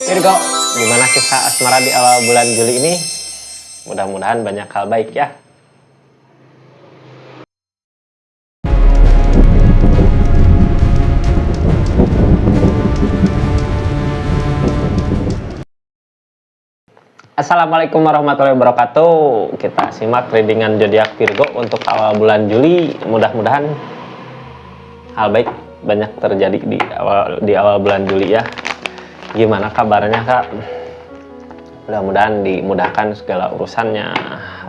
Virgo, gimana kisah asmara di awal bulan Juli ini? Mudah-mudahan banyak hal baik ya. Assalamualaikum warahmatullahi wabarakatuh. Kita simak readingan zodiak Virgo untuk awal bulan Juli. Mudah-mudahan hal baik banyak terjadi di awal bulan Juli ya. Gimana kabarnya Kak? Mudah-mudahan dimudahkan segala urusannya,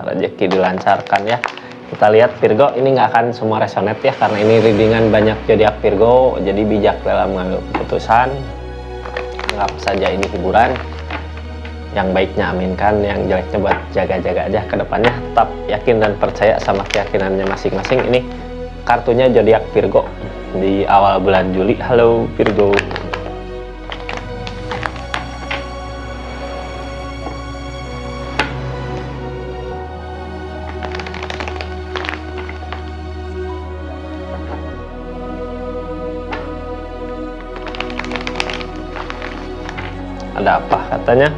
rezeki dilancarkan ya. Kita lihat Virgo, ini nggak akan semua resonate ya, karena ini readingan banyak zodiak Virgo, jadi bijak dalam mengambil keputusan. Anggap saja ini hiburan. Yang baiknya aminkan, yang jeleknya buat jaga-jaga aja ke depannya. Tetap yakin dan percaya sama keyakinannya masing-masing. Ini kartunya zodiak Virgo di awal bulan Juli. Halo Virgo. Ada apa katanya?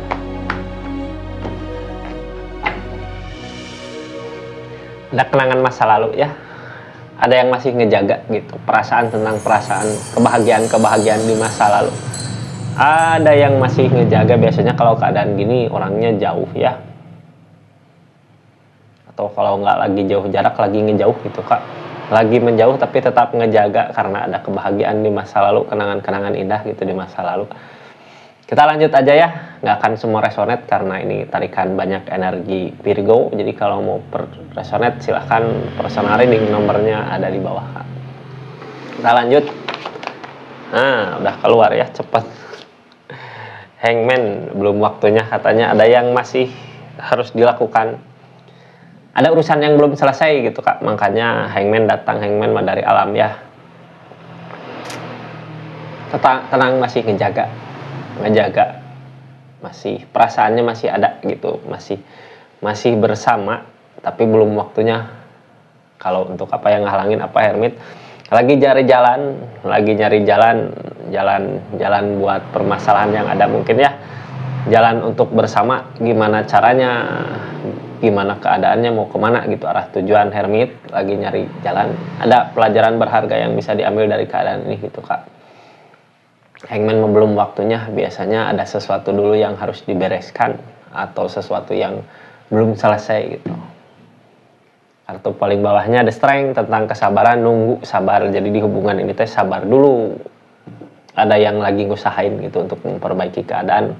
Ada kenangan masa lalu ya. Ada yang masih ngejaga gitu, perasaan kebahagiaan di masa lalu. Ada yang masih ngejaga, biasanya kalau keadaan gini orangnya jauh ya. Atau kalau nggak lagi jauh jarak, lagi ngejauh gitu Kak. Lagi menjauh tapi tetap ngejaga karena ada kebahagiaan di masa lalu, kenangan-kenangan indah gitu di masa lalu. Kita lanjut aja ya, nggak akan semua resonate karena ini tarikan banyak energi Virgo. Jadi kalau mau resonate silahkan personal reading, nomornya ada di bawah. Kita lanjut. Nah, udah keluar ya, cepet. Hangman, belum waktunya katanya, ada yang masih harus dilakukan. Ada urusan yang belum selesai gitu Kak, makanya Hangman datang. Hangman dari alam ya. Tenang, masih ngejaga, masih perasaannya masih ada gitu, masih bersama, tapi belum waktunya. Kalau untuk apa yang ngehalangin, apa Hermit lagi nyari jalan buat permasalahan yang ada mungkin ya, jalan untuk bersama, gimana caranya, gimana keadaannya, mau kemana gitu, arah tujuan Hermit lagi nyari jalan. Ada pelajaran berharga yang bisa diambil dari keadaan ini gitu Kak. Hangman belum waktunya, biasanya ada sesuatu dulu yang harus dibereskan atau sesuatu yang belum selesai gitu. Kartu paling bawahnya ada strength, tentang kesabaran, nunggu, sabar. Jadi di hubungan ini teh sabar dulu. Ada yang lagi ngusahain gitu untuk memperbaiki keadaan,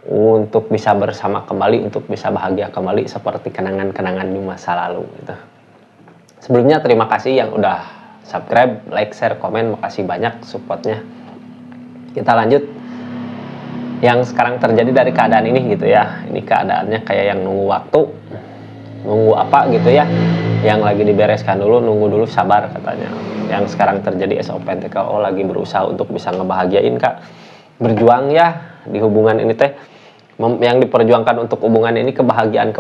untuk bisa bersama kembali, untuk bisa bahagia kembali seperti kenangan-kenangan di masa lalu gitu. Sebelumnya terima kasih yang udah subscribe, like, share, komen, makasih banyak supportnya. Kita lanjut yang sekarang terjadi dari keadaan ini gitu ya. Ini keadaannya kayak yang nunggu waktu, nunggu apa gitu ya, yang lagi dibereskan dulu, nunggu dulu, sabar katanya. Yang sekarang terjadi SO Pentacle lagi berusaha untuk bisa ngebahagiain Kak, berjuang ya di hubungan ini teh. Yang diperjuangkan untuk hubungan ini kebahagiaan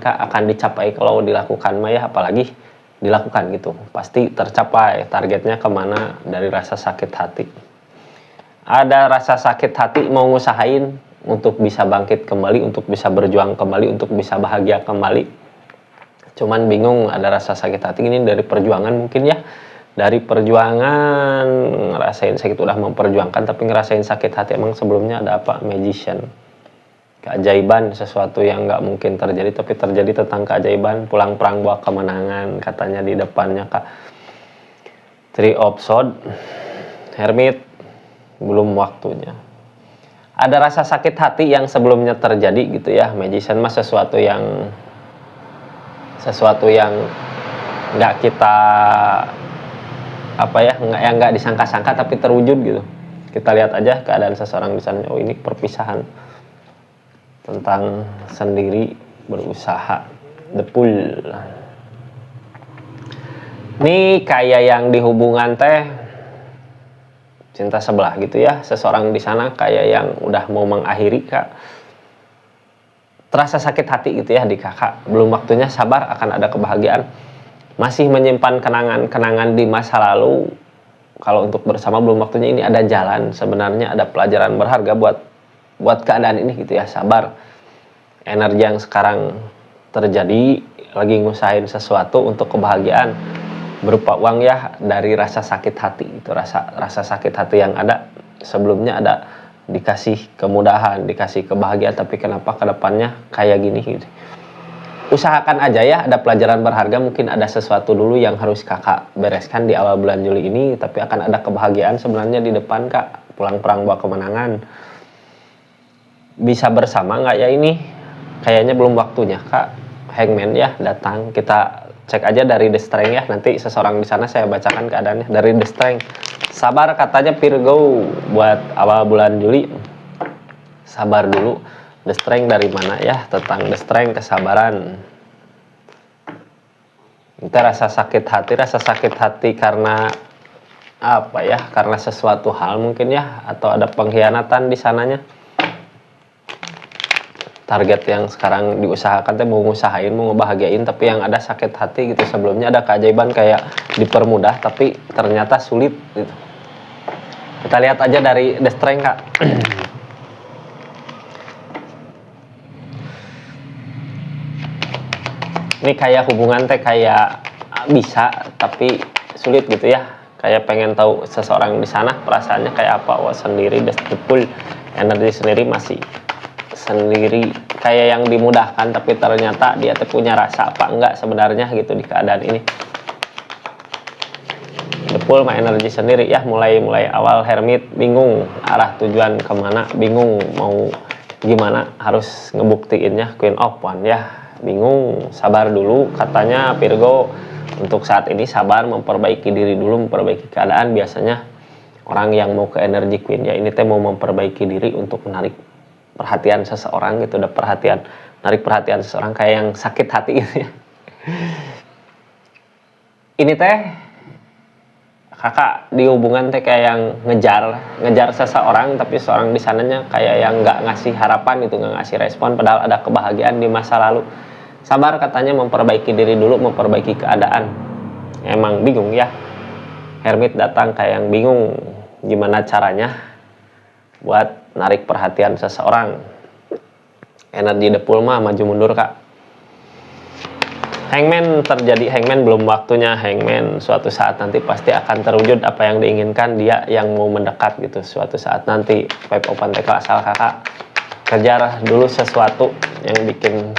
Kak akan dicapai kalau dilakukan mah ya, apalagi dilakukan gitu pasti tercapai. Targetnya kemana, dari rasa sakit hati. Ada rasa sakit hati mau ngusahain untuk bisa bangkit kembali, untuk bisa berjuang kembali, untuk bisa bahagia kembali. Cuman bingung, ada rasa sakit hati ini dari perjuangan mungkin ya. Dari perjuangan, ngerasain sakit, udah memperjuangkan tapi ngerasain sakit hati. Emang sebelumnya ada apa? Magician. Keajaiban, sesuatu yang nggak mungkin terjadi tapi terjadi, tentang keajaiban. Pulang perang bawa kemenangan katanya di depannya Kak. Three of Swords, Hermit, belum waktunya. Ada rasa sakit hati yang sebelumnya terjadi gitu ya. Magician mah sesuatu yang nggak kita apa ya, nggak disangka-sangka tapi terwujud gitu. Kita lihat aja keadaan seseorang di sana. Oh, ini perpisahan, tentang sendiri, berusaha. The Fool. Ini kayak yang di hubungan teh cinta sebelah gitu ya, seseorang di sana kayak yang udah mau mengakhiri Kak. Terasa sakit hati gitu ya di Kakak, belum waktunya, sabar, akan ada kebahagiaan. Masih menyimpan kenangan-kenangan di masa lalu. Kalau untuk bersama belum waktunya, ini ada jalan, sebenarnya ada pelajaran berharga buat buat keadaan ini gitu ya, sabar. Energi yang sekarang terjadi lagi ngusahain sesuatu untuk kebahagiaan berupa uang ya, dari rasa sakit hati itu, rasa sakit hati yang ada sebelumnya, ada dikasih kemudahan, dikasih kebahagiaan, tapi kenapa kedepannya kayak gini gitu. Usahakan aja ya, ada pelajaran berharga, mungkin ada sesuatu dulu yang harus kakak bereskan di awal bulan Juli ini, tapi akan ada kebahagiaan sebenarnya di depan kak, pulang perang bawa kemenangan. Bisa bersama nggak ya ini? Kayaknya belum waktunya kak. Hangman ya datang, kita cek aja dari The Strength ya, nanti seseorang di sana saya bacakan keadaannya dari The Strength. Sabar katanya Virgo buat awal bulan Juli, sabar dulu. The Strength dari mana ya, tentang The Strength, kesabaran. Kita rasa sakit hati karena apa ya, karena sesuatu hal mungkin ya, atau ada pengkhianatan di sananya. Target yang sekarang diusahakan teh mau ngusahain, mau ngebahagiain, tapi yang ada sakit hati gitu. Sebelumnya ada keajaiban kayak dipermudah, tapi ternyata sulit gitu. Kita lihat aja dari The Strength kak. Ini kayak hubungan teh kayak bisa tapi sulit gitu ya. Kayak pengen tahu seseorang di sana perasaannya kayak apa. Wah sendiri, the full energi sendiri masih sendiri, kayak yang dimudahkan, tapi ternyata dia tuh punya rasa apa enggak sebenarnya gitu di keadaan ini. The full mah energi sendiri ya, mulai awal Hermit bingung arah tujuan kemana, bingung mau gimana, harus ngebuktiinnya Queen of Wands ya, bingung. Sabar dulu katanya Virgo, untuk saat ini sabar, memperbaiki diri dulu, memperbaiki keadaan. Biasanya orang yang mau ke energi Queen ya ini teh mau memperbaiki diri untuk menarik perhatian seseorang gitu, udah narik perhatian seseorang kayak yang sakit hati gitu ya. Ini teh kakak di hubungan teh kayak yang ngejar seseorang, tapi seorang di sananya kayak yang nggak ngasih harapan gitu, nggak ngasih respon, padahal ada kebahagiaan di masa lalu. Sabar katanya, memperbaiki diri dulu, memperbaiki keadaan. Emang bingung ya, Hermit datang kayak yang bingung gimana caranya buat narik perhatian seseorang. Energi depul mah maju mundur kak. Hangman terjadi, Hangman belum waktunya. Hangman suatu saat nanti pasti akan terwujud apa yang diinginkan dia, yang mau mendekat gitu. Suatu saat nanti Five of Pentacles, asal kakak kejar dulu sesuatu yang bikin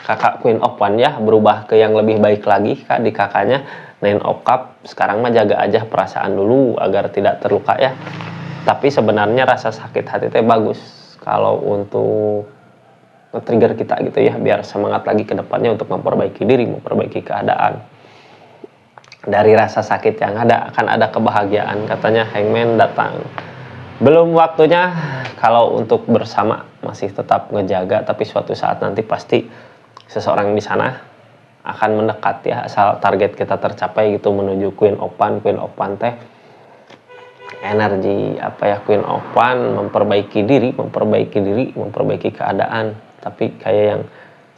kakak Queen of Wands ya, berubah ke yang lebih baik lagi kak di kakaknya. Nine of Cups, sekarang mah jaga aja perasaan dulu agar tidak terluka ya. Tapi sebenarnya rasa sakit hati itu bagus kalau untuk nge-trigger kita gitu ya, biar semangat lagi ke depannya untuk memperbaiki diri, memperbaiki keadaan. Dari rasa sakit yang ada akan ada kebahagiaan katanya. Hangman datang. Belum waktunya kalau untuk bersama, masih tetap ngejaga, tapi suatu saat nanti pasti seseorang di sana akan mendekat ya, asal target kita tercapai gitu, menuju Queen of Wands teh. Energi apa ya, Queen of Wands memperbaiki diri, memperbaiki keadaan, tapi kayak yang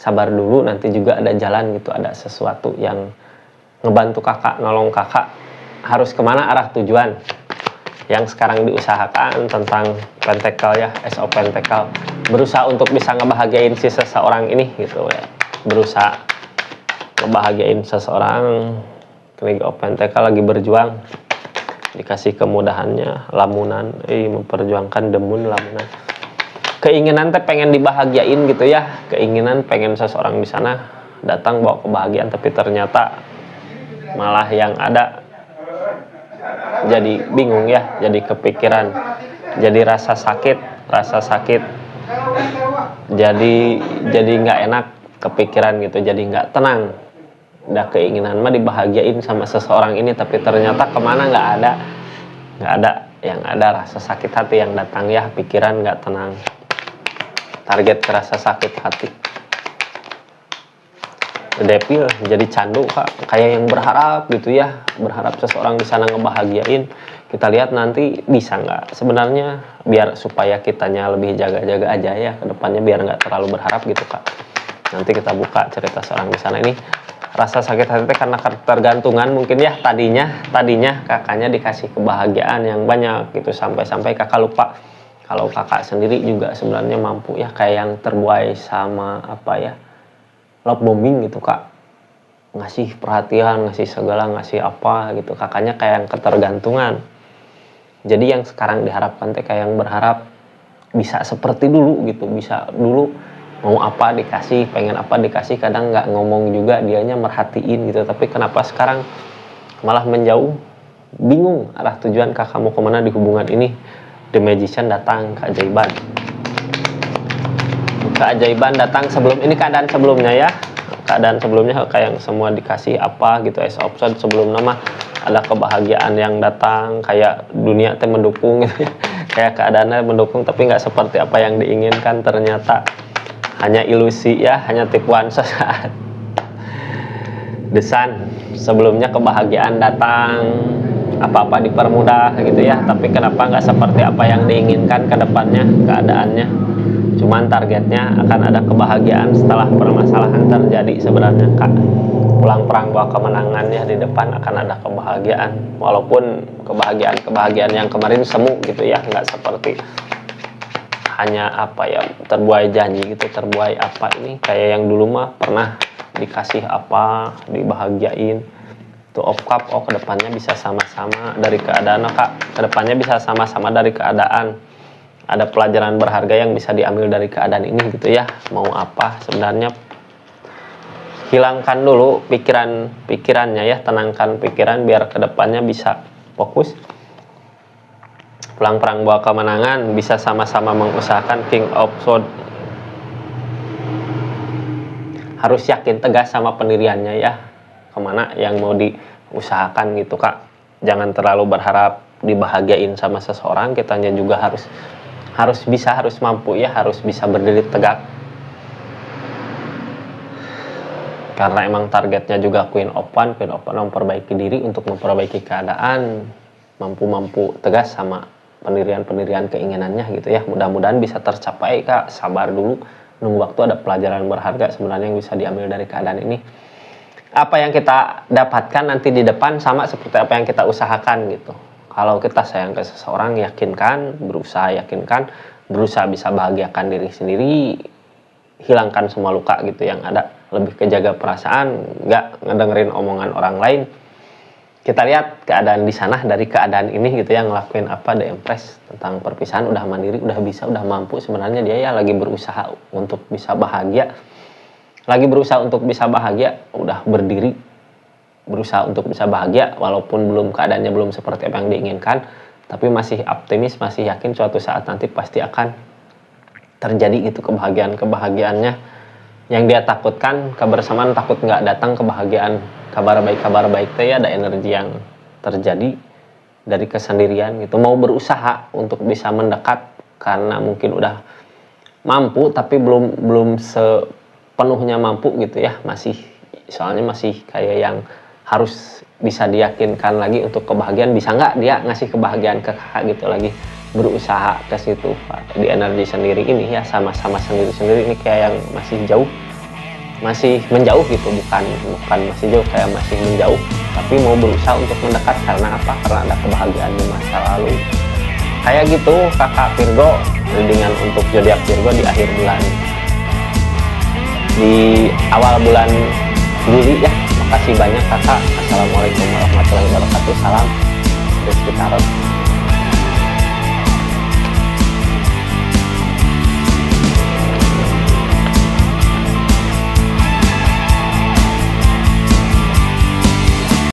sabar dulu, nanti juga ada jalan gitu, ada sesuatu yang ngebantu kakak, nolong kakak harus kemana arah tujuan yang sekarang diusahakan. Tentang Pentacle ya, Ace of Pentacle, berusaha untuk bisa ngebahagiain si seseorang ini gitu ya, berusaha ngebahagiain seseorang. King of Pentacle lagi berjuang, dikasih kemudahannya, lamunan, memperjuangkan demun, lamunan. Keinginan teh pengen dibahagiain gitu ya, keinginan pengen seseorang di sana datang bawa kebahagiaan, tapi ternyata malah yang ada jadi bingung ya, jadi kepikiran, jadi rasa sakit, jadi nggak enak, kepikiran gitu, jadi nggak tenang. Udah keinginan mah dibahagiain sama seseorang ini, tapi ternyata kemana nggak ada, yang ada rasa sakit hati yang datang ya, pikiran nggak tenang, target kerasa sakit hati. The Devil jadi candu kak, kayak yang berharap gitu ya, berharap seseorang di sana ngebahagiain. Kita lihat nanti bisa nggak sebenarnya, biar supaya kitanya lebih jaga-jaga aja ya ke depannya, biar nggak terlalu berharap gitu kak. Nanti kita buka cerita seorang di sana ini. Rasa sakit hati karena ketergantungan mungkin ya, tadinya kakaknya dikasih kebahagiaan yang banyak gitu, sampai kakak lupa Kalau kakak sendiri juga sebenarnya mampu ya, kayak yang terbuai sama apa ya, love bombing gitu kak, ngasih perhatian, ngasih segala, ngasih apa gitu. Kakaknya kayak yang ketergantungan. Jadi yang sekarang diharapkan teh kayak yang berharap bisa seperti dulu gitu, bisa dulu mau apa dikasih, pengen apa dikasih, kadang nggak ngomong juga dianya merhatiin gitu. Tapi kenapa sekarang malah menjauh, bingung arah tujuan kakak mau kemana di hubungan ini. The Magician datang, keajaiban datang. Sebelum ini keadaan sebelumnya ya, keadaan sebelumnya kayak yang semua dikasih apa gitu, as option. Sebelum nama ada kebahagiaan yang datang, kayak dunia teh mendukung gitu ya. Kayak keadaannya mendukung tapi nggak seperti apa yang diinginkan, ternyata hanya ilusi ya, hanya tipuan sesaat. The Sun, sebelumnya kebahagiaan datang, apa-apa dipermudah gitu ya, tapi kenapa nggak seperti apa yang diinginkan ke depannya keadaannya. Cuman targetnya akan ada kebahagiaan setelah permasalahan terjadi sebenarnya kak. Pulang perang bawa kemenangan ya, di depan akan ada kebahagiaan, walaupun kebahagiaan yang kemarin semu gitu ya, nggak seperti hanya apa ya, terbuai janji gitu, terbuai apa ini, kayak yang dulu mah pernah dikasih apa, dibahagiain. Tuh of cup, oh kedepannya bisa sama-sama dari keadaan kak, kedepannya bisa sama-sama dari keadaan. Ada pelajaran berharga yang bisa diambil dari keadaan ini gitu ya. Mau apa sebenarnya, hilangkan dulu pikirannya ya, tenangkan pikiran biar kedepannya bisa fokus. Pulang perang bawa kemenangan, bisa sama-sama mengusahakan. King of Swords, harus yakin tegas sama pendiriannya ya, kemana yang mau diusahakan gitu kak. Jangan terlalu berharap dibahagiain sama seseorang, kitanya juga harus mampu ya, harus bisa berdiri tegak. Karena emang targetnya juga Queen of Wands memperbaiki diri untuk memperbaiki keadaan, mampu tegas sama pendirian keinginannya gitu ya. Mudah-mudahan bisa tercapai kak, sabar dulu, nunggu waktu. Ada pelajaran berharga sebenarnya yang bisa diambil dari keadaan ini. Apa yang kita dapatkan nanti di depan sama seperti apa yang kita usahakan gitu. Kalau kita sayang ke seseorang, yakinkan, berusaha bisa bahagiakan diri sendiri, hilangkan semua luka gitu yang ada, lebih kejaga perasaan, nggak ngedengerin omongan orang lain. Kita lihat keadaan di sana dari keadaan ini gitu ya, ngelakuin apa, The Empress, tentang perpisahan, udah mandiri, udah bisa, udah mampu. Sebenarnya dia ya lagi berusaha untuk bisa bahagia, udah berdiri, berusaha untuk bisa bahagia, walaupun keadaannya belum seperti apa yang diinginkan, tapi masih optimis, masih yakin suatu saat nanti pasti akan terjadi gitu kebahagiaannya yang dia takutkan. Kebersamaan takut nggak datang, kebahagiaan, kabar baik teh ya, ada energi yang terjadi dari kesendirian gitu. Mau berusaha untuk bisa mendekat karena mungkin udah mampu tapi belum sepenuhnya mampu gitu ya, soalnya masih kayak yang harus bisa diyakinkan lagi untuk kebahagiaan. Bisa nggak dia ngasih kebahagiaan ke kakak gitu, lagi berusaha ke situ di energi sendiri ini ya, sama-sama sendiri ini kayak yang masih menjauh gitu, bukan masih jauh, kayak masih menjauh tapi mau berusaha untuk mendekat. Karena apa? Karena ada kebahagiaan di masa lalu kayak gitu kakak Virgo. Readingan untuk zodiak Virgo di akhir bulan, di awal bulan Juli ya. Makasih banyak kakak. Assalamualaikum warahmatullahi wabarakatuh. Salam Rizky Tarot.